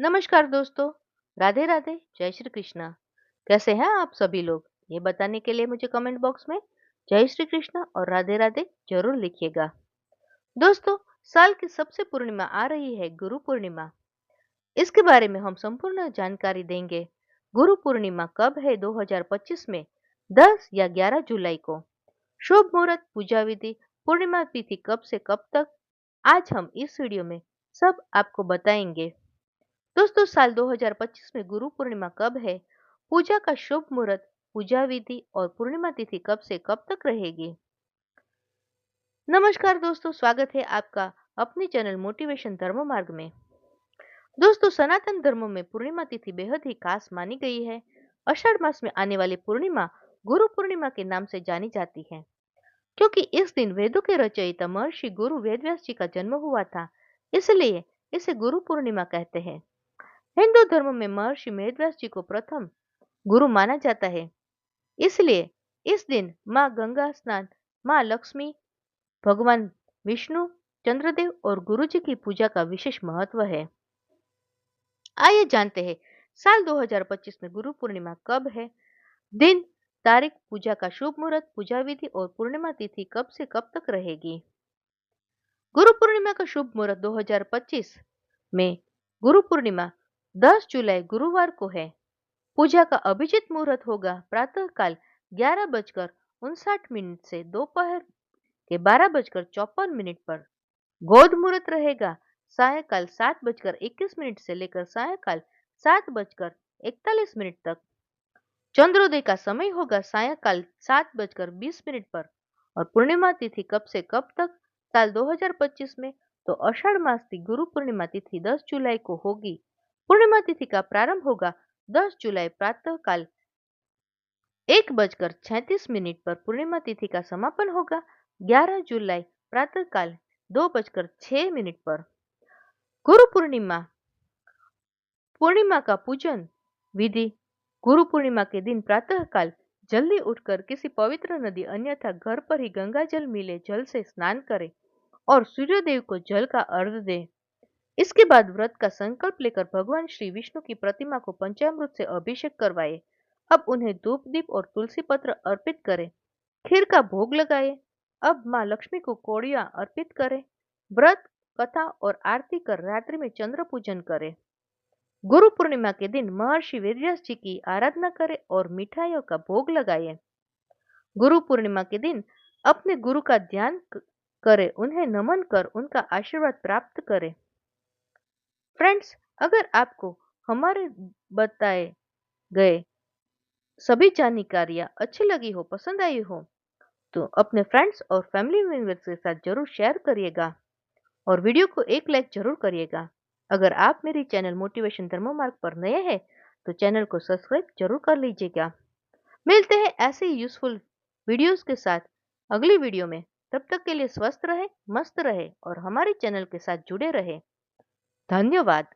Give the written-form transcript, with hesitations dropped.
नमस्कार दोस्तों। राधे राधे, जय श्री कृष्णा। कैसे हैं आप सभी लोग? ये बताने के लिए मुझे कमेंट बॉक्स में जय श्री कृष्णा और राधे राधे जरूर लिखिएगा। दोस्तों, साल की सबसे पूर्णिमा आ रही है, गुरु पूर्णिमा। इसके बारे में हम संपूर्ण जानकारी देंगे। गुरु पूर्णिमा कब है 2025 में? 10 या 11 जुलाई को। शुभ मुहूर्त, पूजा विधि, पूर्णिमा तिथि कब से कब तक, आज हम इस वीडियो में सब आपको बताएंगे। दोस्तों, साल 2025 में गुरु पूर्णिमा कब है, पूजा का शुभ मुहूर्त, पूजा विधि और पूर्णिमा तिथि कब से कब तक रहेगी। नमस्कार दोस्तों, स्वागत है आपका अपने चैनल मोटिवेशन धर्म मार्ग में। दोस्तों, सनातन धर्म में पूर्णिमा तिथि बेहद ही खास मानी गई है। आषाढ़ मास में आने वाली पूर्णिमा गुरु पूर्णिमा के नाम से जानी जाती है, क्योंकि इस दिन वेदों के रचयिता महर्षि गुरु वेदव्यास जी का जन्म हुआ था। इसलिए इसे गुरु पूर्णिमा कहते हैं। हिंदू धर्म में महर्षि वेदव्यास जी को प्रथम गुरु माना जाता है। इसलिए इस दिन माँ गंगा स्नान, माँ लक्ष्मी, भगवान विष्णु, चंद्रदेव और गुरु जी की पूजा का विशेष महत्व है। आइए जानते हैं साल 2025 में गुरु पूर्णिमा कब है। दिन, तारीख, पूजा का शुभ मुहूर्त, पूजा विधि और पूर्णिमा तिथि कब से कब तक रहेगी। गुरु पूर्णिमा का शुभ मुहूर्त 2025 में गुरु पूर्णिमा 10 जुलाई गुरुवार को है। पूजा का अभिजित मुहूर्त होगा प्रातः काल 11:59 से दोपहर के 12:54 पर। गोद मुहूर्त रहेगा सायकाल 7:21 से लेकर सायकाल 7:41 तक। चंद्रोदय का समय होगा सायकाल 7:20 पर। और पूर्णिमा तिथि कब से कब तक, साल 2025 में तो आषाढ़ मास की गुरु पूर्णिमा तिथि 10 जुलाई को होगी। पूर्णिमा तिथि का प्रारंभ होगा 10 जुलाई प्रातः काल 1:36 पर। पूर्णिमा तिथि का समापन होगा 11 जुलाई प्रातः काल 2:06 पर। गुरु पूर्णिमा पूर्णिमा का पूजन विधि। गुरु पूर्णिमा के दिन प्रातः काल जल्दी उठकर किसी पवित्र नदी अन्यथा घर पर ही गंगा जल मिले जल से स्नान करें और सूर्यदेव को जल का अर्घ्य दें। इसके बाद व्रत का संकल्प लेकर भगवान श्री विष्णु की प्रतिमा को पंचामृत से अभिषेक करवाए। अब उन्हें धूप दीप और तुलसी पत्र अर्पित करें, खीर का भोग लगाए। अब माँ लक्ष्मी को कोड़ियां अर्पित करें। व्रत, कथा और आरती कर रात्रि में चंद्र पूजन करें। गुरु पूर्णिमा के दिन महर्षि वेदव्यास जी की आराधना करें और मिठाइयों का भोग लगाए। गुरु पूर्णिमा के दिन अपने गुरु का ध्यान करें, उन्हें नमन कर उनका आशीर्वाद प्राप्त करें। फ्रेंड्स, अगर आपको हमारे बताए गए सभी जानकारियां अच्छी लगी हो, पसंद आई हो, तो अपने फ्रेंड्स और फैमिली मेंबर्स के साथ जरूर शेयर करिएगा और वीडियो को एक लाइक जरूर करिएगा। अगर आप मेरी चैनल मोटिवेशन धर्म मार्ग पर नए हैं तो चैनल को सब्सक्राइब जरूर कर लीजिएगा। मिलते हैं ऐसे ही यूजफुल वीडियोस के साथ अगली वीडियो में। तब तक के लिए स्वस्थ रहे, मस्त रहे और हमारे चैनल के साथ जुड़े रहे। धन्यवाद।